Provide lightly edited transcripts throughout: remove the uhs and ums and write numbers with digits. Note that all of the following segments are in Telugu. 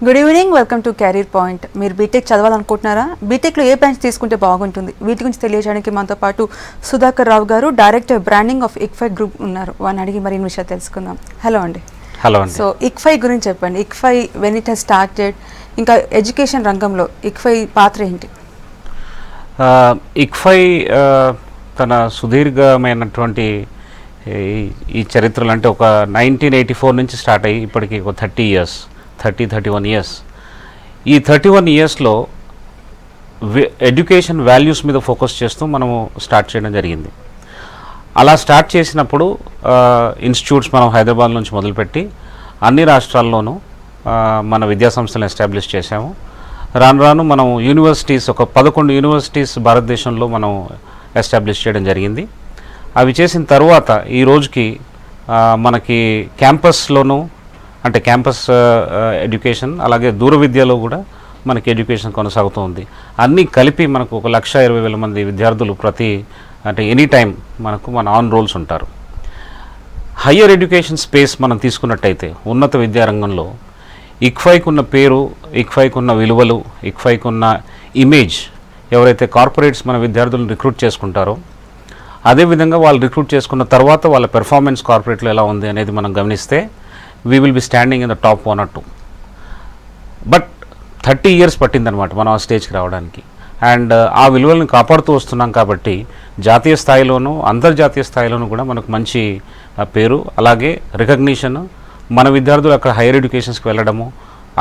Good evening, welcome to carrier point. మీరు బీటెక్ చదవాలనుకుంటున్నారా? బీటెక్లో ఏ బ్రాంచ్ తీసుకుంటే బాగుంటుంది, వీటి గురించి తెలియజేయడానికి మనతో పాటు సుధాకర్ రావు గారు, director branding of ICFAI group ఉన్నారు. వారిని అడిగి మరిన్ని విషయాలు తెలుసుకుందాం. హలో అండి. హలో అండి. సో ఇక్ఫై గురించి చెప్పండి. ICFAI when it has started, ఇంకా ఎడ్యుకేషన్ రంగంలో ఇక్ఫై పాత్ర ఏంటి? ఇక్ఫై తన సుదీర్ఘమైనటువంటి ఈ చరిత్రలు అంటే ఒక 1984 నుంచి స్టార్ట్ అయ్యి ఇప్పటికి ఒక 31 ఇయర్స్. ఈ 31 ఇయర్స్లో ఎడ్యుకేషన్ వాల్యూస్ మీద ఫోకస్ చేస్తూ మనము స్టార్ట్ చేయడం జరిగింది. అలా స్టార్ట్ చేసినప్పుడు ఇన్స్టిట్యూట్స్ మనం హైదరాబాద్ నుంచి మొదలుపెట్టి అన్ని రాష్ట్రాల్లోనూ మన విద్యాసంస్థలను ఎస్టాబ్లిష్ చేశాము. రాను రాను మనం యూనివర్సిటీస్, ఒక 11 యూనివర్సిటీస్ భారతదేశంలో మనం ఎస్టాబ్లిష్ చేయడం జరిగింది. అవి చేసిన తర్వాత ఈ రోజుకి మనకి క్యాంపస్లోనూ, అంటే క్యాంపస్ ఎడ్యుకేషన్, అలాగే దూర విద్యలో కూడా మనకి ఎడ్యుకేషన్ కొనసాగుతూ ఉంది. అన్నీ కలిపి మనకు 1,20,000 మంది విద్యార్థులు అంటే ఎనీ టైం మన ఆన్ రోల్స్ ఉంటారు. హయ్యర్ ఎడ్యుకేషన్ స్పేస్ మనం తీసుకున్నట్టయితే ఉన్నత విద్యారంగంలో ఇక్ఫైకి ఉన్న పేరు, ఇక్ఫైకి ఉన్న విలువలు, ఇక్ఫైకి ఉన్న ఇమేజ్, ఎవరైతే కార్పొరేట్స్ మన విద్యార్థులను రిక్రూట్ చేసుకుంటారో అదేవిధంగా వాళ్ళు రిక్రూట్ చేసుకున్న తర్వాత వాళ్ళ పెర్ఫార్మెన్స్ కార్పొరేట్లో ఎలా ఉంది అనేది మనం గమనిస్తే we will be standing in the top 1 or 2. But 30 years పట్టిందనమాట మనం ఆ స్టేజ్కి రావడానికి. అండ్ ఆ విలువలను కాపాడుతూ వస్తున్నాం కాబట్టి జాతీయ స్థాయిలోనూ అంతర్జాతీయ స్థాయిలోనూ కూడా మనకు మంచి పేరు, అలాగే రికగ్నిషన్, మన విద్యార్థులు అక్కడ హైయర్ ఎడ్యుకేషన్స్కి వెళ్ళడము,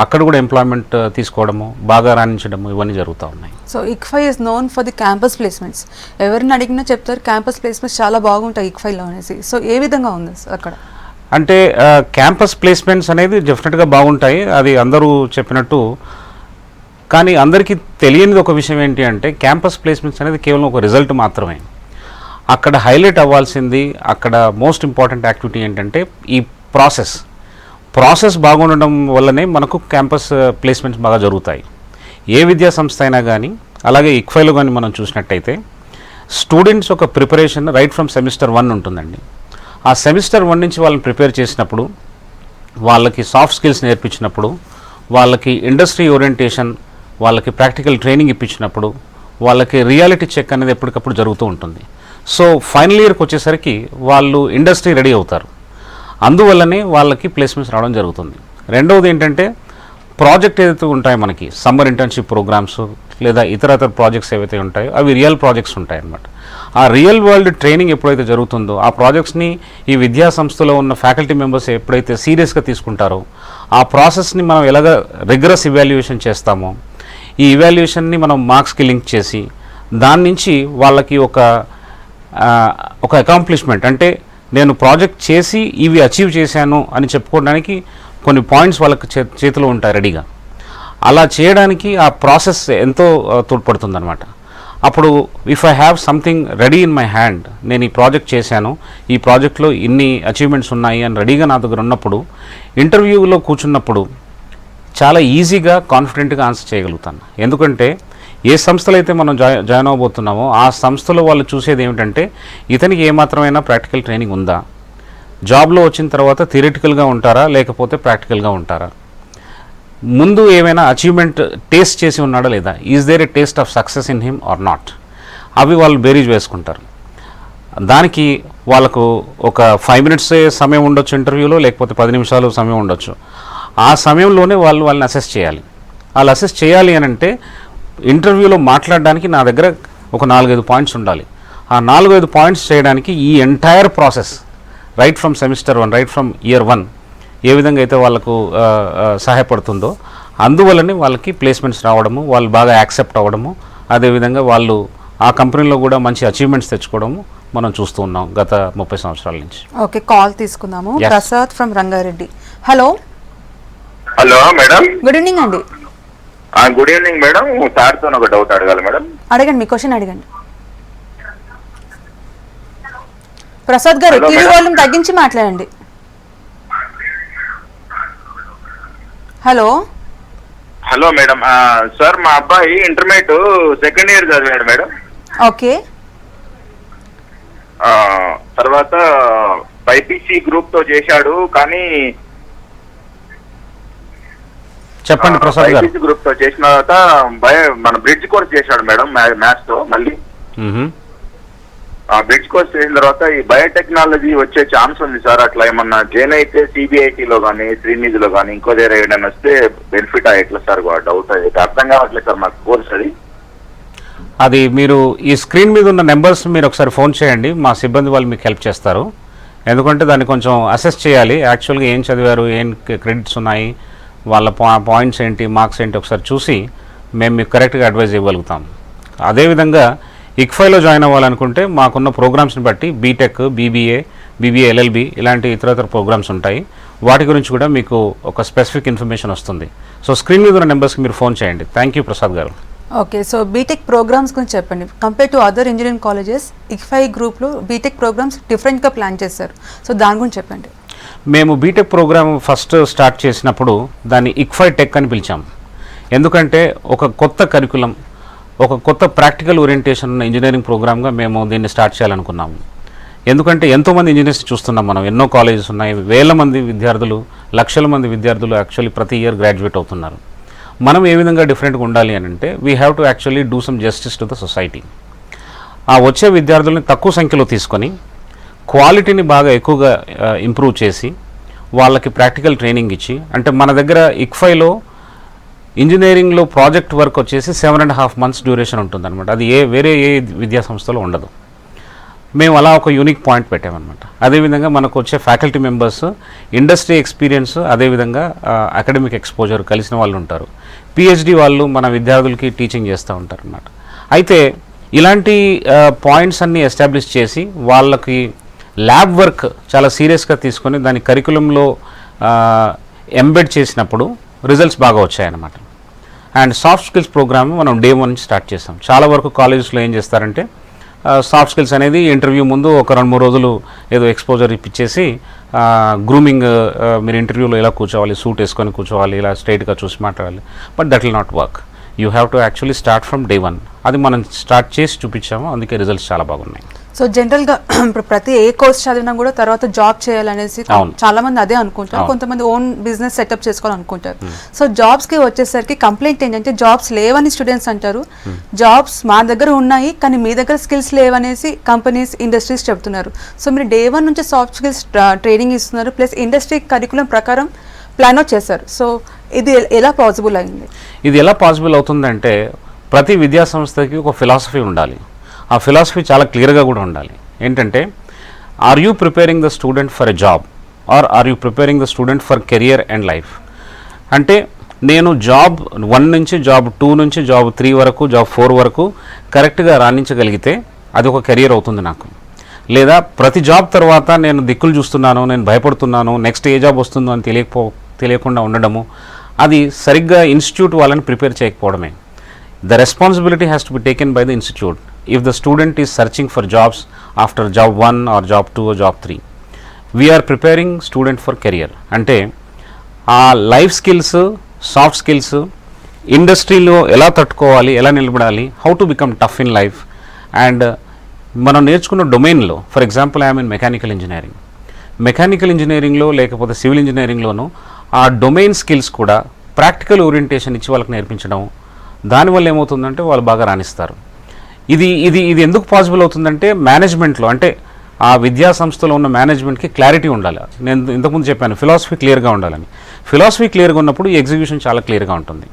అక్కడ కూడా ఎంప్లాయ్మెంట్ తీసుకోవడము, బాగా రాణించడము, ఇవన్నీ జరుగుతూ ఉన్నాయి. So ICFAI is known for the campus placements. ఎవరిని అడిగినా చెప్తారు క్యాంపస్ ప్లేస్మెంట్స్ చాలా బాగుంటాయి ఇక్ఫైలో అనేసి. సో ఏ విధంగా ఉంది అక్కడ? అంటే క్యాంపస్ ప్లేస్మెంట్స్ అనేది డెఫినెట్గా బాగుంటాయి, అది అందరూ చెప్పినట్టు. కానీ అందరికీ తెలియనిది ఒక విషయం ఏంటి అంటే క్యాంపస్ ప్లేస్మెంట్స్ అనేది కేవలం ఒక రిజల్ట్ మాత్రమే. అక్కడ హైలైట్ అవ్వాల్సింది, అక్కడ మోస్ట్ ఇంపార్టెంట్ యాక్టివిటీ ఏంటంటే ఈ ప్రాసెస్ బాగుండడం వల్లనే మనకు క్యాంపస్ ప్లేస్మెంట్స్ బాగా జరుగుతాయి. ఏ విద్యా సంస్థ అయినా కానీ, అలాగే ఇక్ఫైలో కానీ మనం చూసినట్టయితే స్టూడెంట్స్ ఒక ప్రిపరేషన్ రైట్ ఫ్రమ్ సెమిస్టర్ 1 ఉంటుందండి. ఆ సెమిస్టర్ 1 నుంచి వాళ్ళని ప్రిపేర్ చేసినప్పుడు, వాళ్ళకి సాఫ్ట్ స్కిల్స్ నేర్పించినప్పుడు, వాళ్ళకి ఇండస్ట్రీ ఓరియంటేషన్, వాళ్ళకి ప్రాక్టికల్ ట్రైనింగ్ ఇప్పించినప్పుడు, వాళ్ళకి రియాలిటీ చెక్ అనేది ఎప్పటికప్పుడు జరుగుతూ ఉంటుంది. సో ఫైనల్ ఇయర్కి వచ్చేసరికి వాళ్ళు ఇండస్ట్రీ రెడీ అవుతారు. అందువల్లనే వాళ్ళకి ప్లేస్మెంట్స్ రావడం జరుగుతుంది. రెండవది ఏంటంటే ప్రాజెక్ట్ ఏదైతే ఉంటాయో మనకి సమ్మర్ ఇంటర్న్షిప్ ప్రోగ్రామ్స్ లేదా ఇతర ప్రాజెక్ట్స్ ఏవైతే ఉంటాయో అవి రియల్ ప్రాజెక్ట్స్ ఉంటాయి అన్నమాట. ఆ రియల్ వరల్డ్ ట్రైనింగ్ ఎప్పుడైతే జరుగుతుందో ఆ ప్రాజెక్ట్స్ని ఈ విద్యా సంస్థలో ఉన్న ఫ్యాకల్టీ మెంబర్స్ ఎప్పుడైతే సీరియస్గా తీసుకుంటారో ఆ ప్రాసెస్ని మనం ఎలాగ రిగరస్ ఇవాల్యుయేషన్ చేస్తామో, ఈ ఇవాల్యుయేషన్ని మనం మార్క్స్కి లింక్ చేసి దాని నుంచి వాళ్ళకి ఒక అకాంప్లిష్మెంట్, అంటే నేను ప్రాజెక్ట్ చేసి ఇవి అచీవ్ చేశాను అని చెప్పుకోవడానికి కొన్ని పాయింట్స్ వాళ్ళకి చేతిలో ఉంటాయి రెడీగా. అలా చేయడానికి ఆ ప్రాసెస్ ఎంతో తోడ్పడుతుందన్నమాట. అప్పుడు if I have something ready in my hand, నేను ఈ ప్రాజెక్ట్ చేశాను, ఈ ప్రాజెక్ట్లో ఇన్ని అచీవ్మెంట్స్ ఉన్నాయి అని రెడీగా నా దగ్గర ఉన్నప్పుడు ఇంటర్వ్యూలో కూర్చున్నప్పుడు చాలా ఈజీగా కాన్ఫిడెంట్గా ఆన్సర్ చేయగలుగుతాను. ఎందుకంటే ఏ సంస్థలో అయితే మనం జాయిన్ అవ్వబోతున్నామో ఆ సంస్థలో వాళ్ళు చూసేది ఏమిటంటే ఇతనికి ఏమాత్రమైనా ప్రాక్టికల్ ట్రైనింగ్ ఉందా, జాబ్లో వచ్చిన తర్వాత థియరిటికల్గా ఉంటారా లేకపోతే ప్రాక్టికల్గా ఉంటారా, ముందు ఏమైనా అచీవ్మెంట్ టేస్ట్ చేసి ఉన్నాడా లేదా, is there a taste of success in him or not, అవి వాళ్ళు బేరీజ్ వేసుకుంటారు. దానికి వాళ్ళకు ఒక 5 minutes సమయం ఉండొచ్చు ఇంటర్వ్యూలో, లేకపోతే 10 నిమిషాలు సమయం ఉండొచ్చు. ఆ సమయంలోనే వాళ్ళని అసెస్ చేయాలి. వాళ్ళు అసెస్ చేయాలి అని అంటే ఇంటర్వ్యూలో మాట్లాడడానికి నా దగ్గర ఒక 4-5 పాయింట్స్ ఉండాలి. ఆ 4-5 పాయింట్స్ చేయడానికి ఈ entire process right from semester 1, right from year 1 ఏ విధంగా అయితే వాళ్ళకు సహాయపడుతుందో అందువల్లనే వాళ్ళకి ప్లేస్మెంట్స్ రావడము, వాళ్ళు బాగా యాక్సెప్ట్ అవ్వడము, అదేవిధంగా వాళ్ళు ఆ కంపెనీలో కూడా మంచి అచీవ్మెంట్స్ తెచ్చుకోవడము మనం చూస్తూ ఉన్నాం గత 30 సంవత్సరాల నుంచి. ఓకే, కాల్ తీసుకుందాము. Prasad from Rangareddy. Hello madam. Good evening అండి. Good evening madam. సార్తో ఒక డౌట్ అడగాలి మేడం. అడగండి, మీ క్వశ్చన్ అడగండి. ప్రసాద్ గారు టీవీ వాల్యూమ్ తగ్గించి మాట్లాడండి. Hello madam. సార్ మా అబ్బాయి ఇంటర్మీడియట్ సెకండ్ ఇయర్ చదివాడు మేడం. ఓకే. తర్వాత బైపీసీ గ్రూప్ తో చేశాడు, కానీ చెప్పండి ప్రసాద్ గారు. గ్రూప్ తో చేసిన తర్వాత మన బ్రిడ్జ్ కోర్స్ చేశాడు మేడం మ్యాథ్స్ తో. మళ్ళీ బ్రిడ్జ్ కోర్స్ చేసిన తర్వాత ఈ బయోటెక్నాలజీ వచ్చే ఛాన్స్ ఉంది సార్. అట్లా ఏమన్నా జైన్ అయితే సిబిఐటిలో కానీ శ్రీనిధిలో కానీ ఇంకో దగ్గర ఏదైనా వస్తే బెనిఫిట్ ఎట్లా సార్? డౌట్ అది అర్థం కావట్లేదు సార్ మాకు కోర్స్ అది మీరు ఈ స్క్రీన్ మీద ఉన్న నెంబర్స్ మీరు ఒకసారి ఫోన్ చేయండి, మా సిబ్బంది వాళ్ళు మీకు హెల్ప్ చేస్తారు. ఎందుకంటే దాన్ని కొంచెం అసెస్ చేయాలి, యాక్చువల్గా ఏం చదివారు, ఏం క్రెడిట్స్ ఉన్నాయి, వాళ్ళ పాయింట్స్ ఏంటి, మార్క్స్ ఏంటి ఒకసారి చూసి మేము మీకు కరెక్ట్గా అడ్వైజ్ ఇవ్వగలుగుతాం. అదేవిధంగా ఇక్ఫైలో జాయిన్ అవ్వాలనుకుంటే మాకున్న ప్రోగ్రామ్స్ని బట్టి బీటెక్, బీబీఏ ఎల్ఎల్బి ఇలాంటి ఇతర ప్రోగ్రామ్స్ ఉంటాయి. వాటి గురించి కూడా మీకు ఒక స్పెసిఫిక్ ఇన్ఫర్మేషన్ వస్తుంది. సో స్క్రీన్ మీద ఉన్న నెంబర్స్కి మీరు ఫోన్ చేయండి. థ్యాంక్ యూ ప్రసాద్ గారు. ఓకే, సో బీటెక్ ప్రోగ్రామ్స్ గురించి చెప్పండి. Compare to other engineering colleges ICFAI గ్రూప్లో బీటెక్ ప్రోగ్రామ్స్ డిఫరెంట్గా ప్లాన్ చేశారు. సో దాని గురించి చెప్పండి. మేము బీటెక్ ప్రోగ్రామ్ ఫస్ట్ స్టార్ట్ చేసినప్పుడు దాన్ని ఇక్ఫై టెక్ అని పిలిచాం. ఎందుకంటే ఒక కొత్త కరికులం, ఒక కొత్త ప్రాక్టికల్ ఓరియంటేషన్ ఉన్న ఇంజనీరింగ్ ప్రోగ్రామ్గా మేము దీన్ని స్టార్ట్ చేయాలనుకున్నాము. ఎందుకంటే ఎంతోమంది ఇంజనీర్స్ చూస్తున్నాం మనం, ఎన్నో కాలేజెస్ ఉన్నాయి, వేల మంది విద్యార్థులు, లక్షల మంది విద్యార్థులు యాక్చువల్లీ ప్రతి ఇయర్ గ్రాడ్యుయేట్ అవుతున్నారు. మనం ఏ విధంగా డిఫరెంట్గా ఉండాలి అని అంటే we have to actually do some justice to the society. ఆ వచ్చే విద్యార్థుల్ని తక్కువ సంఖ్యలో తీసుకొని క్వాలిటీని బాగా ఎక్కువగా ఇంప్రూవ్ చేసి వాళ్ళకి ప్రాక్టికల్ ట్రైనింగ్ ఇచ్చి, అంటే మన దగ్గర ఇక్ఫైలో ఇంజనీరింగ్లో ప్రాజెక్ట్ వర్క్ వచ్చేసి 7.5 months డ్యూరేషన్ ఉంటుందన్నమాట. అది వేరే ఏ విద్యా సంస్థలో ఉండదు. మేము అలా ఒక యూనిక్ పాయింట్ పెట్టామన్నమాట. అదేవిధంగా మనకు వచ్చే ఫ్యాకల్టీ మెంబర్స్ ఇండస్ట్రీ ఎక్స్పీరియన్స్, అదేవిధంగా అకాడమిక్ ఎక్స్పోజర్ కలిసిన వాళ్ళు ఉంటారు. పిహెచ్డి వాళ్ళు మన విద్యార్థులకి టీచింగ్ చేస్తూ ఉంటారు అన్నమాట. అయితే ఇలాంటి పాయింట్స్ అన్నీ ఎస్టాబ్లిష్ చేసి వాళ్ళకి ల్యాబ్ వర్క్ చాలా సీరియస్గా తీసుకొని దాని కరికులంలో ఎంబెడ్ చేసినప్పుడు రిజల్ట్స్ బాగా వచ్చాయన్నమాట. అండ్ సాఫ్ట్ స్కిల్స్ ప్రోగ్రామ్ మనం Day 1 నుంచి స్టార్ట్ చేస్తాం. చాలా వరకు కాలేజెస్లో ఏం చేస్తారంటే సాఫ్ట్ స్కిల్స్ అనేది ఇంటర్వ్యూ ముందు ఒక 2-3 రోజులు ఏదో ఎక్స్పోజర్ ఇప్పించేసి గ్రూమింగ్, మీరు ఇంటర్వ్యూలో ఎలా కూర్చోవాలి, సూట్ వేసుకొని కూర్చోవాలి, ఇలా స్ట్రైట్గా చూసి మాట్లాడాలి. But that will not work. You have to actually start from Day 1. అది మనం స్టార్ట్ చేసి చూపించాము, అందుకే రిజల్ట్స్ చాలా బాగున్నాయి. సో జనరల్గా ఇప్పుడు ప్రతి ఏ కోర్స్ చదివినా కూడా తర్వాత జాబ్ చేయాలనేసి చాలా మంది అదే అనుకుంటారు. కొంతమంది ఓన్ బిజినెస్ సెటప్ చేసుకోవాలనుకుంటారు. సో జాబ్స్కి వచ్చేసరికి కంప్లైంట్ ఏంటంటే జాబ్స్ లేవని స్టూడెంట్స్ అంటారు. జాబ్స్ మా దగ్గర ఉన్నాయి కానీ మీ దగ్గర స్కిల్స్ లేవనేసి కంపెనీస్, ఇండస్ట్రీస్ చెప్తున్నారు. సో మీరు Day 1 నుంచి సాఫ్ట్ స్కిల్స్ ట్రైనింగ్ ఇస్తున్నారు, ప్లస్ ఇండస్ట్రీ కరికులం ప్రకారం ప్లాన్ అవుట్ చేశారు. సో ఇది ఎలా పాసిబుల్ అయింది? ఇది ఎలా పాసిబుల్ అవుతుందంటే ప్రతి విద్యా సంస్థకి ఒక ఫిలాసఫీ ఉండాలి. ఆ ఫిలాసఫీ చాలా క్లియర్గా కూడా ఉండాలి. ఏంటంటే, are you preparing the student for a job or are you preparing the student for career and life? అంటే నేను జాబ్ 1 నుంచి జాబ్ 2 నుంచి జాబ్ 3 వరకు, జాబ్ 4 వరకు కరెక్ట్గా రాణించగలిగితే అది ఒక కెరియర్ అవుతుంది నాకు. లేదా ప్రతి జాబ్ తర్వాత నేను దిక్కులు చూస్తున్నాను, నేను భయపడుతున్నాను, నెక్స్ట్ ఏ జాబ్ వస్తుందో అని తెలియకుండా ఉండడము, అది సరిగ్గా ఇన్స్టిట్యూట్ వాళ్ళని prepare చేయకపోవడమే. The responsibility has to be taken by the institute. If the student is searching for jobs after job 1 or job 2 or job 3, we are preparing student for career. అంటే ఆ లైఫ్ స్కిల్స్, సాఫ్ట్ స్కిల్స్, ఇండస్ట్రీలో ఎలా తట్టుకోవాలి, ఎలా నిలబడాలి, how to become tough in life, and మనం నేర్చుకున్న డొమైన్లో, for example I'm in mechanical ఇంజనీరింగ్లో లేకపోతే సివిల్ ఇంజనీరింగ్లోనూ ఆ డొమైన్ స్కిల్స్ కూడా ప్రాక్టికల్ ఓరియంటేషన్ ఇచ్చి వాళ్ళకి నేర్పించడం, దానివల్ల ఏమవుతుందంటే వాళ్ళు బాగా రాణిస్తారు. ఇది ఇది ఇది ఎందుకు పాసిబుల్ అవుతుందంటే మేనేజ్మెంట్లో, అంటే ఆ విద్యా సంస్థలో ఉన్న మేనేజ్మెంట్కి క్లారిటీ ఉండాలి. నేను ఇంతకుముందు చెప్పాను ఫిలాసఫీ క్లియర్గా ఉండాలని. ఫిలాసఫీ క్లియర్గా ఉన్నప్పుడు ఈ ఎగ్జిక్యూషన్ చాలా క్లియర్గా ఉంటుంది.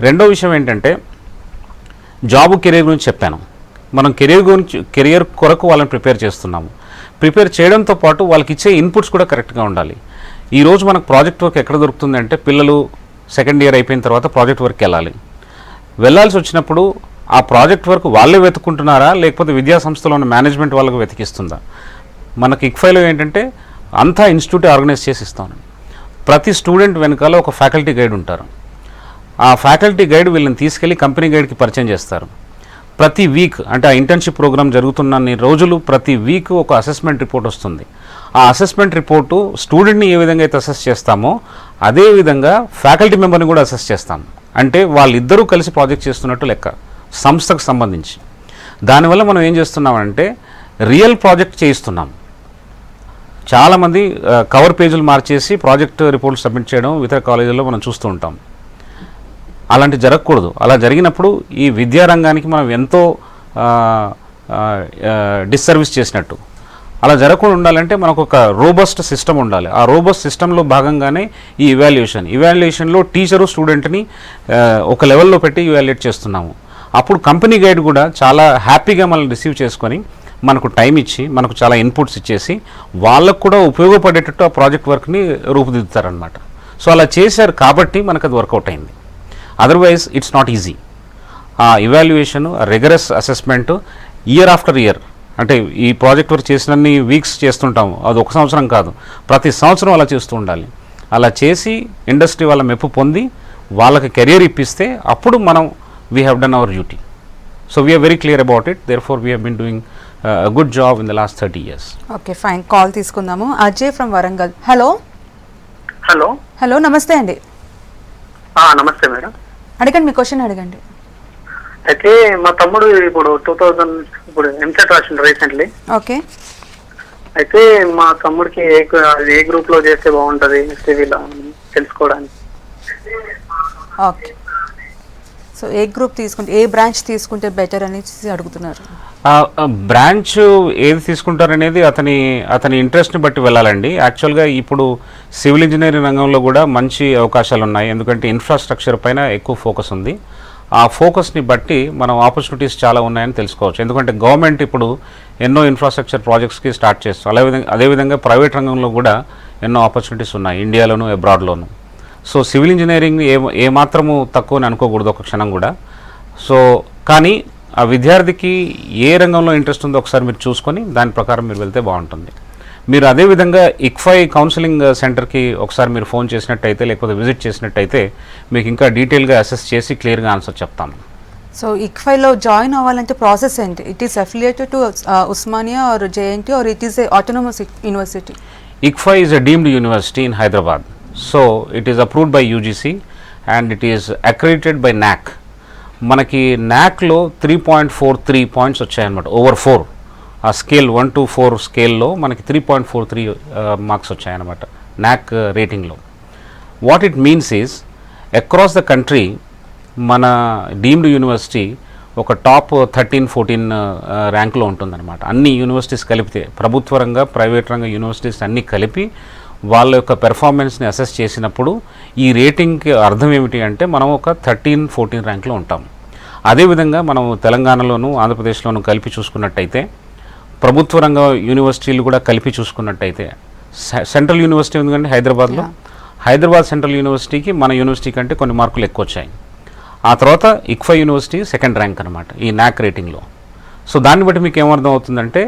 రెండో విషయం ఏంటంటే జాబ్, కెరీర్ గురించి చెప్పాను. మనం కెరియర్ కొరకు వాళ్ళని ప్రిపేర్ చేస్తున్నాము. ప్రిపేర్ చేయడంతో పాటు వాళ్ళకి ఇచ్చే ఇన్పుట్స్ కూడా కరెక్ట్గా ఉండాలి. ఈరోజు మనకు ప్రాజెక్ట్ వర్క్ ఎక్కడ దొరుకుతుంది అంటే పిల్లలు 2nd year అయిపోయిన తర్వాత ప్రాజెక్ట్ వర్క్ వెళ్ళాల్సి వచ్చినప్పుడు ఆ ప్రాజెక్ట్ వర్క్ వాళ్ళే వెతుకుంటున్నారా లేకపోతే విద్యా సంస్థలో ఉన్న మేనేజ్మెంట్ వాళ్ళకు వెతికిస్తుందా? మనకి ఇక్ఫైలో ఏంటంటే అంతా ఇన్స్టిట్యూట్ ఆర్గనైజ్ చేసి ఇస్తాను. ప్రతి స్టూడెంట్ వెనకాల ఒక ఫ్యాకల్టీ గైడ్ ఉంటారు. ఆ ఫ్యాకల్టీ గైడ్ వీళ్ళని తీసుకెళ్ళి కంపెనీ గైడ్కి పరిచయం చేస్తారు. ప్రతి వీక్, అంటే ఆ ఇంటర్న్షిప్ ప్రోగ్రామ్ జరుగుతున్న రోజులు ప్రతి వీక్ ఒక అసెస్మెంట్ రిపోర్ట్ వస్తుంది. ఆ అసెస్మెంట్ రిపోర్టు స్టూడెంట్ని ఏ విధంగా అయితే అసెస్ చేస్తామో అదేవిధంగా ఫ్యాకల్టీ మెంబర్ని కూడా అసెస్ చేస్తాం. అంటే వాళ్ళిద్దరూ కలిసి ప్రాజెక్ట్ చేస్తున్నట్టు లెక్క సంస్థకు సంబంధించి. దానివల్ల మనం ఏం చేస్తున్నామంటే రియల్ ప్రాజెక్ట్ చేయిస్తున్నాం. చాలామంది కవర్ పేజీలు మార్చేసి ప్రాజెక్ట్ రిపోర్ట్ సబ్మిట్ చేయడం ఇతర కాలేజీల్లో మనం చూస్తూ ఉంటాం. అలాంటి జరగకూడదు. అలా జరిగినప్పుడు ఈ విద్యారంగానికి మనం ఎంతో డిస్సర్వీస్ చేసినట్టు. అలా జరగకుండా ఉండాలంటే మనకు ఒక రోబస్ట్ సిస్టమ్ ఉండాలి. ఆ రోబస్ట్ సిస్టంలో భాగంగానే ఈ ఇవాల్యుయేషన్లో టీచరు స్టూడెంట్ని ఒక లెవెల్లో పెట్టి ఇవాల్యుయేట్ చేస్తున్నాము. అప్పుడు కంపెనీ గైడ్ కూడా చాలా హ్యాపీగా మనల్ని రిసీవ్ చేసుకొని మనకు టైం ఇచ్చి మనకు చాలా ఇన్పుట్స్ ఇచ్చేసి వాళ్ళకు కూడా ఉపయోగపడేటట్టు ఆ ప్రాజెక్ట్ వర్క్ని రూపుదిద్దుతారనమాట. సో అలా చేశారు కాబట్టి మనకు అది వర్కౌట్ అయింది. Otherwise it's not easy. ఆ evaluation, rigorous assessment year after year, అంటే ఈ ప్రాజెక్ట్ వర్క్ చేసినన్ని వీక్స్ చేస్తుంటాము, అది ఒక సంవత్సరం కాదు, ప్రతి సంవత్సరం అలా చేస్తూ ఉండాలి. అలా చేసి ఇండస్ట్రీ వాళ్ళ మెప్పు పొంది వాళ్ళకి కెరియర్ ఇప్పిస్తే అప్పుడు మనం we have done our duty. So we are very clear about it. Therefore we have been doing a good job in the last 30 years. Okay fine. Call తీసుకుందాము. Ajay from Warangal. Hello hello hello నమస్తే అండి. నమస్తే మేడం. అడగండి, మీ క్వశ్చన్ అడగండి. అయితే మా తమ్ముడు ఇప్పుడు 2000 ఇప్పుడు ఎంసెట్ రాసిండు రీసెంట్లీ. ఓకే. అయితే మా తమ్ముడికి ఏ గ్రూప్ లో చేస్తే బాగుంటది సివిల్ తెలుసుకోవడానికి. ఓకే. సో ఏ గ్రూప్ తీసుకుంటే, ఏ బ్రాంచ్ తీసుకుంటే బెటర్ అనేసి అడుగుతున్నారు. బ్రాంచ్ ఏది తీసుకుంటారనేది అతని ఇంట్రెస్ట్ని బట్టి వెళ్ళాలండి. యాక్చువల్గా ఇప్పుడు సివిల్ ఇంజనీరింగ్ రంగంలో కూడా మంచి అవకాశాలు ఉన్నాయి. ఎందుకంటే ఇన్ఫ్రాస్ట్రక్చర్ పైన ఎక్కువ ఫోకస్ ఉంది. ఆ ఫోకస్ని బట్టి మనం ఆపర్చునిటీస్ చాలా ఉన్నాయని తెలుసుకోవచ్చు. ఎందుకంటే గవర్నమెంట్ ఇప్పుడు ఎన్నో ఇన్ఫ్రాస్ట్రక్చర్ ప్రాజెక్ట్స్కి స్టార్ట్ చేస్తాం. అదేవిధంగా ప్రైవేట్ రంగంలో కూడా ఎన్నో ఆపర్చునిటీస్ ఉన్నాయి, ఇండియాలోను అబ్రాడ్లోను. సో సివిల్ ఇంజనీరింగ్ ఏమాత్రము తక్కువ అని అనుకోకూడదు ఒక క్షణం కూడా. సో కానీ ఆ విద్యార్థికి ఏ రంగంలో ఇంట్రెస్ట్ ఉందో ఒకసారి మీరు చూసుకొని దాని ప్రకారం మీరు వెళ్తే బాగుంటుంది. మీరు అదేవిధంగా ఇక్ఫై కౌన్సిలింగ్ సెంటర్కి ఒకసారి మీరు ఫోన్ చేసినట్టయితే లేకపోతే విజిట్ చేసినట్టయితే మీకు ఇంకా డీటెయిల్గా అసెస్ చేసి క్లియర్గా ఆన్సర్ చెప్తాము. సో ఇక్ఫైలో జాయిన్ అవ్వాలంటే ప్రాసెస్ ఏంటి? It is affiliated to Osmania or JNT or it is a autonomous university? ICFAI is a deemed university in Hyderabad. So it is approved by UGC and it is accredited by NAC. మనకి NACలో 3.43 పాయింట్స్ వచ్చాయన్నమాట, ఓవర్ 4. ఆ స్కేల్ 1 to 4 స్కేల్లో మనకి 3.43 మార్క్స్ వచ్చాయన్నమాట NAC రేటింగ్లో. What it means is across the country మన డీమ్డ్ యూనివర్సిటీ ఒక టాప్ 13-14 ర్యాంక్లో ఉంటుందన్నమాట. అన్ని యూనివర్సిటీస్ కలిపితే, ప్రభుత్వ రంగ ప్రైవేట్ రంగ యూనివర్సిటీస్ అన్నీ కలిపి వాళ్ళ యొక్క పెర్ఫార్మెన్స్ని అసెస్ చేసినప్పుడు ఈ రేటింగ్కి అర్థం ఏమిటి అంటే మనం ఒక 13-14 ర్యాంక్లో ఉంటాం. అదేవిధంగా మనం తెలంగాణలోను ఆంధ్రప్రదేశ్లోను కలిపి చూసుకున్నట్టయితే, ప్రభుత్వ రంగ యూనివర్సిటీలు కూడా కలిపి చూసుకున్నట్టయితే, సెంట్రల్ యూనివర్సిటీ ఉంది కంటే హైదరాబాద్లో, హైదరాబాద్ సెంట్రల్ యూనివర్సిటీకి మన యూనివర్సిటీ కంటే కొన్ని మార్కులు ఎక్కువ వచ్చాయి. ఆ తర్వాత ICFAI యూనివర్సిటీ సెకండ్ ర్యాంక్ అనమాట ఈ NAC రేటింగ్లో. సో దాన్ని బట్టి మీకు ఏమర్థం అవుతుందంటే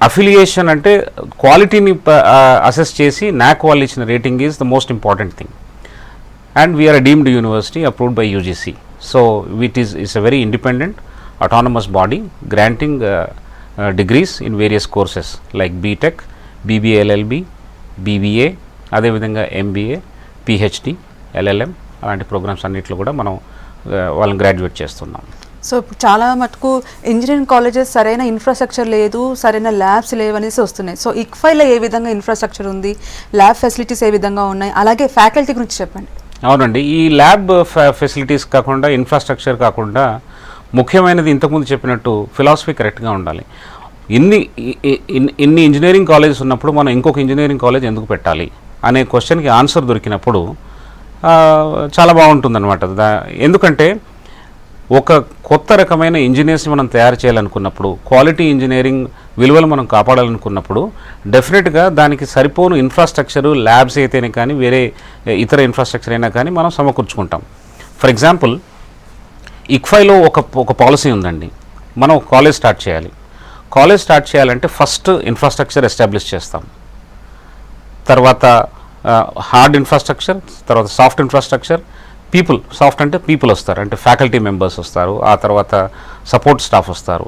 అఫిలియేషన్ అంటే క్వాలిటీని అసెస్ చేసి NAC వాళ్ళు ఇచ్చిన rating is the most important thing. And we are a deemed university approved by UGC. So it's a very independent autonomous body granting degrees in various courses like BTech, BBA LLB, BBA, అదేవిధంగా MBA, PhD, LLM అలాంటి ప్రోగ్రామ్స్ అన్నింటిలో కూడా మనం వాళ్ళని గ్రాడ్యుయేట్ చేస్తున్నాం. సో ఇప్పుడు చాలా మటుకు ఇంజనీరింగ్ కాలేజెస్ సరైన ఇన్ఫ్రాస్ట్రక్చర్ లేదు, సరైన ల్యాబ్స్ లేవు అనేసి వస్తున్నాయి. సో ఇక్ఫైలో ఏ విధంగా ఇన్ఫ్రాస్ట్రక్చర్ ఉంది, ల్యాబ్ ఫెసిలిటీస్ ఏ విధంగా ఉన్నాయి, అలాగే ఫ్యాకల్టీ గురించి చెప్పండి. అవునండి, ఈ ల్యాబ్ ఫెసిలిటీస్ కాకుండా, ఇన్ఫ్రాస్ట్రక్చర్ కాకుండా ముఖ్యమైనది ఇంతకుముందు చెప్పినట్టు ఫిలాసఫీ కరెక్ట్గా ఉండాలి. ఇన్ని ఇంజనీరింగ్ కాలేజెస్ ఉన్నప్పుడు మనం ఇంకొక ఇంజనీరింగ్ కాలేజ్ ఎందుకు పెట్టాలి అనే క్వశ్చన్కి ఆన్సర్ దొరికినప్పుడు చాలా బాగుంటుందన్నమాట. ఎందుకంటే ఒక కొత్త రకమైన ఇంజనీర్స్ని మనం తయారు చేయాలనుకున్నప్పుడు, క్వాలిటీ ఇంజనీరింగ్ విలువలు మనం కాపాడాలనుకున్నప్పుడు డెఫినెట్గా దానికి సరిపోను ఇన్ఫ్రాస్ట్రక్చరు, ల్యాబ్స్ అయితేనే కానీ వేరే ఇతర ఇన్ఫ్రాస్ట్రక్చర్ అయినా కానీ మనం సమకూర్చుకుంటాం. ఫర్ ఎగ్జాంపుల్ ఇక్ఫైలో ఒక పాలసీ ఉందండి. మనం ఒక కాలేజ్ స్టార్ట్ చేయాలి. కాలేజ్ స్టార్ట్ చేయాలంటే ఫస్ట్ ఇన్ఫ్రాస్ట్రక్చర్ ఎస్టాబ్లిష్ చేస్తాం, తర్వాత హార్డ్ ఇన్ఫ్రాస్ట్రక్చర్, తర్వాత సాఫ్ట్ ఇన్ఫ్రాస్ట్రక్చర్, పీపుల్. సాఫ్ట్ అంటే పీపుల్ వస్తారు, అంటే ఫ్యాకల్టీ మెంబర్స్ వస్తారు, ఆ తర్వాత సపోర్ట్ స్టాఫ్ వస్తారు.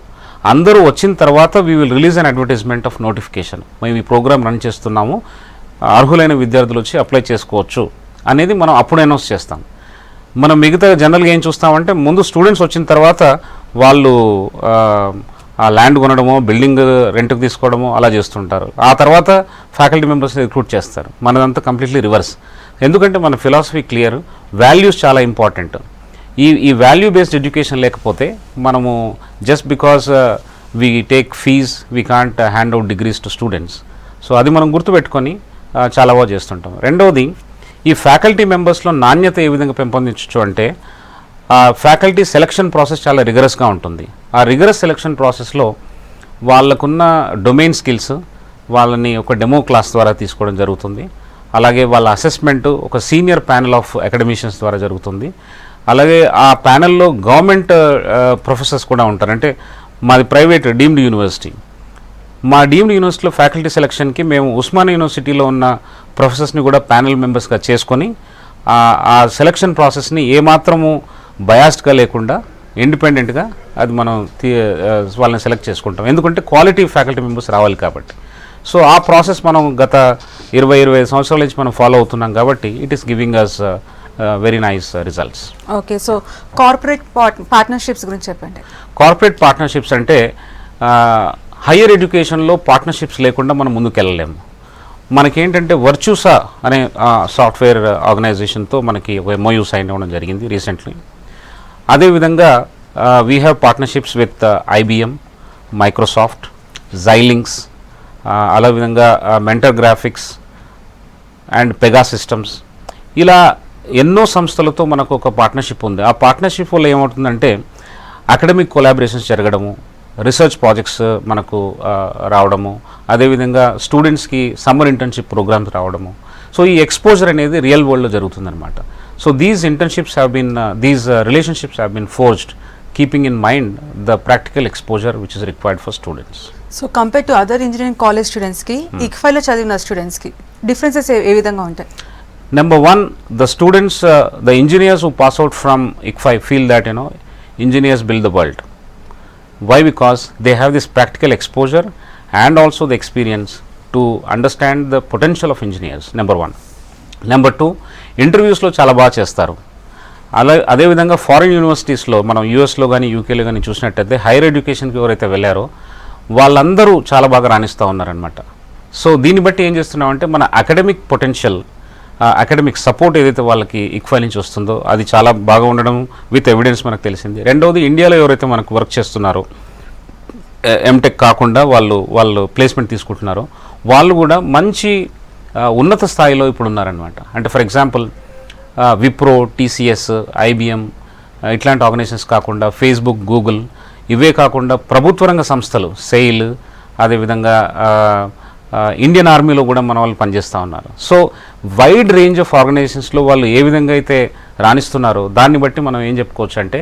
అందరూ వచ్చిన తర్వాత we will release an advertisement of notification. మేము ఈ ప్రోగ్రామ్ రన్ చేస్తున్నాము, అర్హులైన విద్యార్థులు వచ్చి అప్లై చేసుకోవచ్చు అనేది మనం అప్పుడు అనౌన్స్ చేస్తాం. మనం మిగతా జనరల్గా ఏం చూస్తామంటే ముందు స్టూడెంట్స్ వచ్చిన తర్వాత వాళ్ళు ఆ ల్యాండ్ కొనడమో బిల్డింగ్ రెంట్కి తీసుకోవడమో అలా చేస్తుంటారు. ఆ తర్వాత ఫ్యాకల్టీ మెంబర్స్ని రిక్రూట్ చేస్తారు. మనదంతా కంప్లీట్లీ రివర్స్. ఎందుకంటే మన ఫిలాసఫీ క్లియర్, వాల్యూస్ చాలా ఇంపార్టెంట్. ఈ వాల్యూ బేస్డ్ ఎడ్యుకేషన్ లేకపోతే మనము just because we take fees we can't hand out degrees to students. So అది మనం గుర్తుపెట్టుకొని చాలా బాగా చేస్తుంటాం. రెండవది, ఈ ఫ్యాకల్టీ మెంబర్స్లో నాణ్యత ఏ విధంగా పెంపొందించవచ్చు అంటే ఫ్యాకల్టీ సెలక్షన్ ప్రాసెస్ చాలా రిగరస్గా ఉంటుంది. ఆ రిగరస్ సెలక్షన్ ప్రాసెస్లో వాళ్ళకున్న డొమైన్ స్కిల్స్ వాళ్ళని ఒక డెమో క్లాస్ ద్వారా తీసుకోవడం జరుగుతుంది. అలాగే వాళ్ళ అసెస్మెంటు ఒక సీనియర్ ప్యానెల్ ఆఫ్ అకాడమిషియన్స్ ద్వారా జరుగుతుంది. అలాగే ఆ ప్యానెల్లో గవర్నమెంట్ ప్రొఫెసర్స్ కూడా ఉంటారు. అంటే మాది ప్రైవేట్ డీమ్డ్ యూనివర్సిటీ. మా డీమ్డ్ యూనివర్సిటీలో ఫ్యాకల్టీ సెలక్షన్కి మేము ఉస్మానియా యూనివర్సిటీలో ఉన్న ప్రొఫెసర్స్ని కూడా ప్యానెల్ మెంబర్స్గా చేసుకొని ఆ సెలక్షన్ ప్రాసెస్ని ఏమాత్రము బయాస్డ్గా లేకుండా ఇండిపెండెంట్గా అది మనం వాళ్ళని సెలెక్ట్ చేసుకుంటాం. ఎందుకంటే క్వాలిటీ ఫ్యాకల్టీ మెంబర్స్ రావాలి కాబట్టి. సో ఆ ప్రాసెస్ మనం గత 20-25 సంవత్సరాల నుంచి మనం ఫాలో అవుతున్నాం కాబట్టి it is giving us very nice results. Okay, so corporate partnerships గురించి చెప్పండి. కార్పొరేట్ పార్ట్నర్షిప్స్ అంటే హయ్యర్ ఎడ్యుకేషన్లో పార్ట్నర్షిప్స్ లేకుండా మనం ముందుకెళ్ళలేము. మనకేంటంటే వర్చ్యూసా అనే సాఫ్ట్వేర్ ఆర్గనైజేషన్తో మనకి ఒక MOU సైన్ అవ్వడం జరిగింది రీసెంట్లీ. అదేవిధంగా we have partnerships with IBM, Microsoft, Xilinx, అలా విధంగా Mentor Graphics and Pega Systems, ఇలా ఎన్నో సంస్థలతో మనకు ఒక పార్ట్నర్షిప్ ఉంది. ఆ పార్ట్నర్షిప్ వల్ల ఏమవుతుందంటే అకాడమిక్ కొలాబరేషన్స్ జరగడము, రీసెర్చ్ ప్రాజెక్ట్స్ మనకు రావడము, అదేవిధంగా స్టూడెంట్స్కి సమ్మర్ ఇంటర్న్షిప్ ప్రోగ్రామ్స్ రావడము. సో ఈ ఎక్స్పోజర్ అనేది రియల్ వరల్డ్లో జరుగుతుందన్నమాట. So these internships have been these relationships have been forged keeping in mind the practical exposure which is required for students. So compare to other engineering college స్టూడెంట్స్కి ICFAIలో చదివిన స్టూడెంట్స్కి డిఫరెన్సెస్ ఏ విధంగా ఉంటాయి? Number one, the students, the engineers who pass out from ICFAI feel that engineers build the world. Why? Because they have this practical exposure and also the experience to understand the potential of engineers. Number one. Number two, ఇంటర్వ్యూస్లో చాలా బాగా చేస్తారు. అదేవిధంగా ఫారిన్ యూనివర్సిటీస్లో మనం యూఎస్లో కానీ యూకేలో కానీ చూసినట్టయితే హైయర్ ఎడ్యుకేషన్కి ఎవరైతే వెళ్ళారో వాళ్ళందరూ చాలా బాగా రాణిస్తూ ఉన్నారనమాట. సో దీన్ని బట్టి ఏం చేస్తున్నామంటే మన అకాడమిక్ పొటెన్షియల్, అకాడమిక్ సపోర్ట్ ఏదైతే వాళ్ళకి ICFAI నుంచి వస్తుందో అది చాలా బాగా ఉండడం విత్ ఎవిడెన్స్ మనకు తెలిసింది. రెండవది, ఇండియాలో ఎవరైతే మనకు వర్క్ చేస్తున్నారో ఎంటెక్ కాకుండా వాళ్ళు ప్లేస్మెంట్ తీసుకుంటున్నారో వాళ్ళు కూడా మంచి ఉన్నత స్థాయిలో ఇప్పుడు ఉన్నారనమాట. అంటే for example Wipro, TCS, IBM ఇట్లాంటి ఆర్గనైజేషన్స్ కాకుండా ఫేస్బుక్, గూగుల్ ఇవే కాకుండా ప్రభుత్వ రంగ సంస్థలు సెయిల్, అదేవిధంగా ఇండియన్ ఆర్మీలో కూడా మన వాళ్ళు పనిచేస్తూ ఉన్నారు. సో వైడ్ రేంజ్ ఆఫ్ ఆర్గనైజేషన్స్లో వాళ్ళు ఏ విధంగా అయితే రాణిస్తున్నారో దాన్ని బట్టి మనం ఏం చెప్పుకోవచ్చు అంటే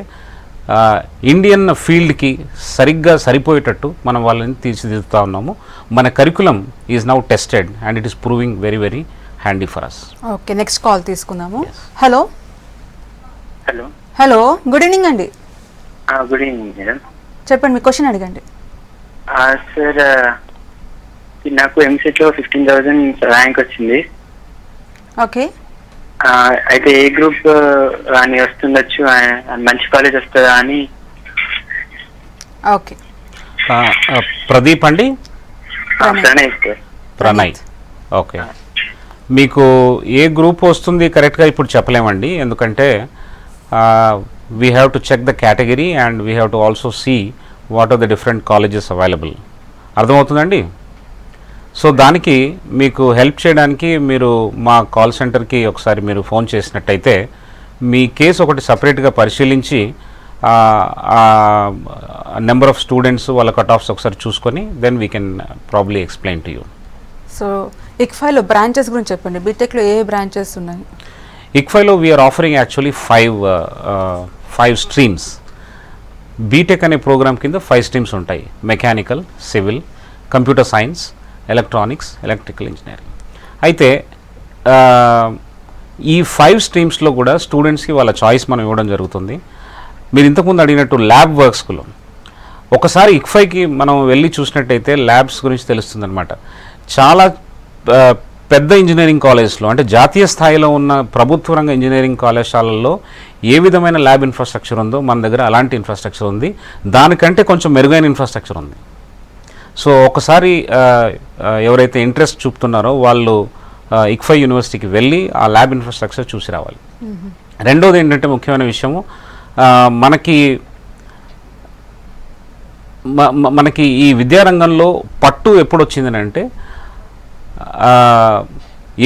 ఇండియన్ ఫీల్డ్కి సరిగ్గా సరిపోయేటట్టు మనం వాళ్ళని తీర్చిదిద్దుతూ ఉన్నాము. మన curriculum is now tested and it is proving very very handy for us. Okay, next call తీసుకుందాము. Hello hello hello good evening అండి. Good evening madam. చెప్పండి, మీ క్వశ్చన్ అడగండి. సార్, నాకు ఎంసెట్లో 15,000 ర్యాంక్ వచ్చింది. ఓకే, అయితే ఏ గ్రూప్ అని వస్తుండొచ్చు, మంచి కాలేజ్ వస్తుందా అని. ఓకే, ప్రదీప్ అండి. ప్రణయ్ సార్. ప్రణయ్, ఓకే. మీకు ఏ గ్రూప్ వస్తుంది కరెక్ట్గా ఇప్పుడు చెప్పలేమండి. ఎందుకంటే we have to check the category and we have to also see what are the different colleges available. అర్థమవుతుందండి? సో దానికి మీకు హెల్ప్ చేయడానికి మీరు మా కాల్ సెంటర్కి ఒకసారి మీరు ఫోన్ చేసినట్టయితే మీ కేసు ఒకటి సపరేట్గా పరిశీలించి నెంబర్ ఆఫ్ స్టూడెంట్స్ వాళ్ళ కట్ ఆఫ్స్ ఒకసారి చూసుకొని then we can probably explain to you. So ICFAIలో బ్రాంచెస్ గురించి చెప్పండి. బీటెక్లో ఏ బ్రాంచెస్ ఉన్నాయి? ICFAIలో we are offering actually 5 streams. BTech అనే ప్రోగ్రామ్ కింద 5 స్ట్రీమ్స్ ఉంటాయి. Mechanical, civil, computer science, electronics, electrical engineering. అయితే ఈ 5 స్ట్రీమ్స్లో కూడా స్టూడెంట్స్కి వాళ్ళ చాయిస్ మనం ఇవ్వడం జరుగుతుంది. మీరు ఇంతకుముందు అడిగినట్టు ల్యాబ్ వర్క్స్లో ఒకసారి ICFAIకి మనం వెళ్ళి చూసినట్టయితే ల్యాబ్స్ గురించి తెలుస్తుంది అనమాట. చాలా పెద్ద ఇంజనీరింగ్ కాలేజ్లో అంటే జాతీయ స్థాయిలో ఉన్న ప్రభుత్వ రంగ ఇంజనీరింగ్ కళాశాలల్లో ఏ విధమైన ల్యాబ్ ఇన్ఫ్రాస్ట్రక్చర్ ఉందో మన దగ్గర అలాంటి ఇన్ఫ్రాస్ట్రక్చర్ ఉంది, దానికంటే కొంచెం మెరుగైన ఇన్ఫ్రాస్ట్రక్చర్ ఉంది. సో ఒకసారి ఎవరైతే ఇంట్రెస్ట్ చూపుతున్నారో వాళ్ళు ఇక్ఫై యూనివర్సిటీకి వెళ్ళి ఆ ల్యాబ్ ఇన్ఫ్రాస్ట్రక్చర్ చూసి రావాలి. రెండోది ఏంటంటే ముఖ్యమైన విషయము, మనకి ఈ విద్యారంగంలో పట్టు ఎప్పుడు వచ్చిందని అంటే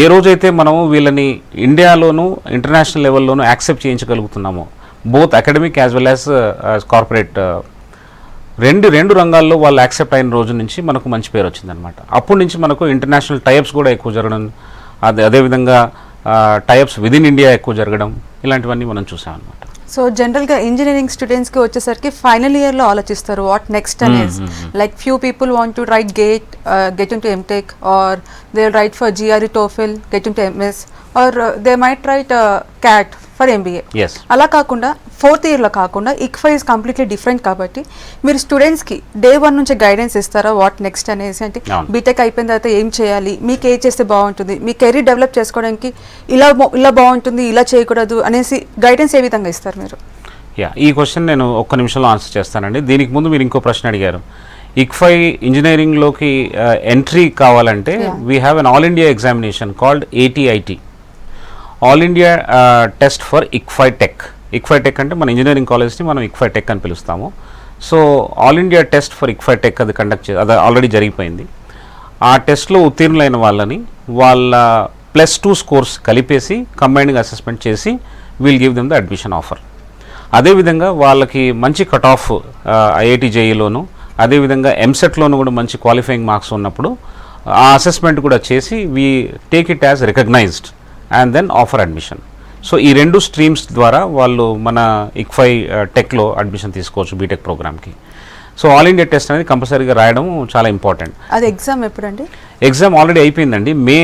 ఏ రోజైతే మనము వీళ్ళని ఇండియాలోనూ ఇంటర్నేషనల్ లెవెల్లోనూ యాక్సెప్ట్ చేయించగలుగుతున్నామో, both academic as well as corporate రెండు రంగాల్లో వాళ్ళు యాక్సెప్ట్ అయిన రోజు నుంచి మనకు మంచి పేరు వచ్చిందనమాట. అప్పటి నుంచి మనకు ఇంటర్నేషనల్ టైప్స్ కూడా ఎక్కువ జరగడం, అదేవిధంగా టైప్స్ విదిన్ ఇండియా ఎక్కువ జరగడం, ఇలాంటివన్నీ మనం చూసామన్నమాట. సో జనరల్గా ఇంజనీరింగ్ స్టూడెంట్స్కి వచ్చేసరికి ఫైనల్ ఇయర్లో ఆలోచిస్తారు వాట్ నెక్స్ట్ అనేది. Like few people want to write get in to M Tech, or they will write for GRE TOEFL, get in to MS, or they might write CAT for MBA. అలా కాకుండా ఫోర్త్ ఇయర్లో కాకుండా ఇక్ఫై ఇస్ కంప్లీట్లీ డిఫరెంట్. కాబట్టి మీరు స్టూడెంట్స్కి డే 1 నుంచి గైడెన్స్ ఇస్తారా వాట్ నెక్స్ట్ అనేసి? అంటే బీటెక్ అయిపోయిన తర్వాత ఏం చేయాలి, మీకు ఏం చేస్తే బాగుంటుంది, మీ కెరీర్ డెవలప్ చేసుకోవడానికి ఇలా బాగుంటుంది, ఇలా చేయకూడదు అనేసి గైడెన్స్ ఏ విధంగా ఇస్తారు మీరు? ఈ క్వశ్చన్ నేను ఒక్క నిమిషంలో ఆన్సర్ చేస్తానండి. దీనికి ముందు మీరు ఇంకో ప్రశ్న అడిగారు. ఇక్ఫై ఇంజనీరింగ్లోకి ఎంట్రీ కావాలంటే we have an all India examination called ATIT, all India test for ICFAI tech. ICFAI tech అంటే మన ఇంజనీరింగ్ కాలేజ్ని మనం ఇక్ఫై టెక్ అని పిలుస్తాము. So all India test for ICFAI tech అది అది ఆల్రెడీ జరిగిపోయింది. ఆ టెస్ట్లో ఉత్తీర్ణులైన వాళ్ళని వాళ్ళ +2 స్కోర్స్ కలిపేసి కంబైన్డ్గా అసెస్మెంట్ చేసి we'll give them the admission offer. అదేవిధంగా వాళ్ళకి మంచి కట్ ఆఫ్ IIT JEEలోను, అదేవిధంగా MSETలోను కూడా మంచి క్వాలిఫైయింగ్ మార్క్స్ ఉన్నప్పుడు ఆ అసెస్మెంట్ కూడా చేసి we take it as recognized and then offer admission. So ఈ 2 స్ట్రీమ్స్ ద్వారా వాళ్ళు మన ఇక్ఫై టెక్లో అడ్మిషన్ తీసుకోవచ్చు బీటెక్ ప్రోగ్రామ్కి. సో ఆల్ ఇండియా టెస్ట్ అనేది కంపల్సరీగా రాయడం చాలా ఇంపార్టెంట్. అది ఎగ్జామ్ ఎప్పుడండి? ఎగ్జామ్ ఆల్రెడీ అయిపోయిందండి. మే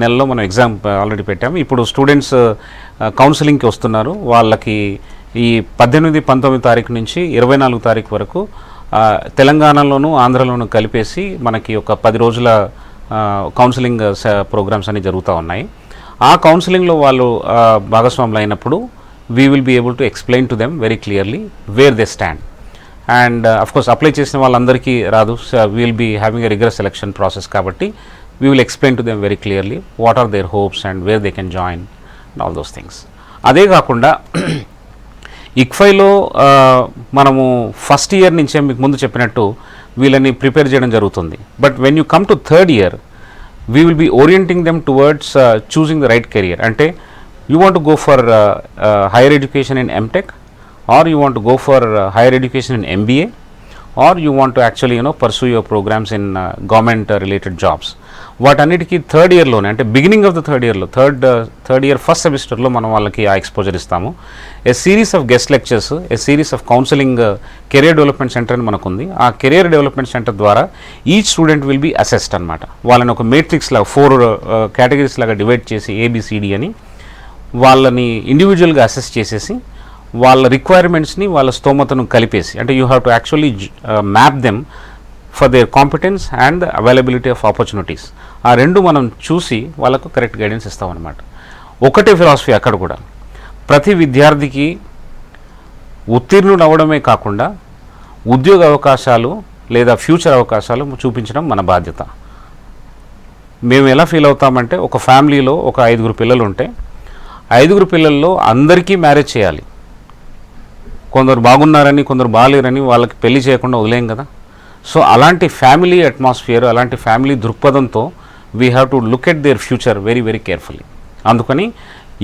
నెలలో మనం ఎగ్జామ్ ఆల్రెడీ పెట్టాము. ఇప్పుడు స్టూడెంట్స్ కౌన్సిలింగ్కి వస్తున్నారు. వాళ్ళకి ఈ 18-19 తారీఖు నుంచి 24 తారీఖు వరకు తెలంగాణలోను ఆంధ్రలోను కలిపేసి మనకి ఒక 10 రోజుల కౌన్సిలింగ్ ప్రోగ్రామ్స్ అన్ని జరుగుతూ ఉన్నాయి. ఆ కౌన్సిలింగ్లో వాళ్ళు భాగస్వాములు అయినప్పుడు we will be able to explain to them very clearly where they stand. And of course apply చేసిన వాళ్ళందరికీ రాదు, we will be having a rigorous selection process. కాబట్టి we will explain to them very clearly what are their hopes and where they can join and all those things. అదే కాకుండా ఇక్ఫైలో మనము ఫస్ట్ ఇయర్ నుంచే మీకు ముందు చెప్పినట్టు వీళ్ళని ప్రిపేర్ చేయడం జరుగుతుంది. But when you come to third year we will be orienting them towards choosing the right career. Ante you want to go for higher education in MTech, or you want to go for higher education in MBA, or you want to actually pursue your programs in government related jobs. వాటన్నిటికీ థర్డ్ ఇయర్లోనే అంటే బిగినింగ్ ఆఫ్ ద థర్డ్ ఇయర్లో థర్డ్ ఇయర్ ఫస్ట్ సెమిస్టర్లో మనం వాళ్ళకి ఆ ఎక్స్పోజర్ ఇస్తాము. A series of guest lectures, a series of counselling career development centre అని మనకుంది. ఆ కెరియర్ డెవలప్మెంట్ సెంటర్ ద్వారా each student will be assessed అనమాట. వాళ్ళని ఒక మేట్రిక్స్ లాగా 4 కేటగిరీస్ లాగా డివైడ్ చేసి ABCD అని వాళ్ళని ఇండివిజువల్గా అసెస్ చేసేసి వాళ్ళ రిక్వైర్మెంట్స్ని వాళ్ళ స్తోమతను కలిపేసి, అంటే you have to actually map them for their competence and availability of opportunities. ఆ రెండు మనం చూసి వాళ్ళకు కరెక్ట్ గైడెన్స్ ఇస్తామన్నమాట. ఒకటే ఫిలాసఫీ అక్కడ కూడా, ప్రతి విద్యార్థికి ఉత్తీర్ణుడు అవ్వడమే కాకుండా ఉద్యోగ అవకాశాలు లేదా ఫ్యూచర్ అవకాశాలు చూపించడం మన బాధ్యత. మేము ఎలా ఫీల్ అవుతామంటే, ఒక ఫ్యామిలీలో ఒక 5 పిల్లలు ఉంటే 5 పిల్లల్లో అందరికీ మ్యారేజ్ చేయాలి. కొందరు బాగున్నారని కొందరు బాగాలేరని వాళ్ళకి పెళ్లి చేయకుండా వదిలేం కదా. సో అలాంటి ఫ్యామిలీ అట్మాస్ఫియర్, అలాంటి ఫ్యామిలీ దృక్పథంతో we have to look at their future very very carefully. అందుకని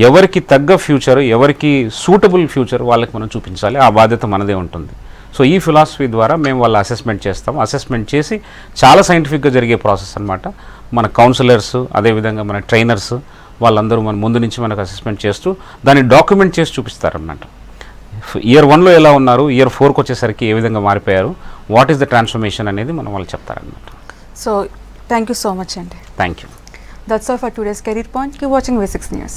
ఎవరికి తగ్గ ఫ్యూచర్, ఎవరికి సూటబుల్ ఫ్యూచర్ వాళ్ళకి మనం చూపించాలి. ఆ బాధ్యత మనదే ఉంటుంది. సో ఈ ఫిలాసఫీ ద్వారా మేము వాళ్ళ అసెస్మెంట్ చేస్తాం. అసెస్మెంట్ చేసి చాలా సైంటిఫిక్గా జరిగే ప్రాసెస్ అనమాట. మన కౌన్సిలర్స్, అదేవిధంగా మన ట్రైనర్స్ వాళ్ళందరూ మన ముందు నుంచి మనకు అసెస్మెంట్ చేస్తూ దాన్ని డాక్యుమెంట్ చేసి చూపిస్తారన్నమాట. ఇయర్ 1లో ఎలా ఉన్నారు, ఇయర్ 4కి వచ్చేసరికి ఏ విధంగా మారిపోయారు, వాట్ ఈస్ ద ట్రాన్స్ఫర్మేషన్ అనేది మనం వాళ్ళు చెప్తారన్నమాట. So thank you so much అండి. Thank you. That's all for today's career point. Keep watching V6 News.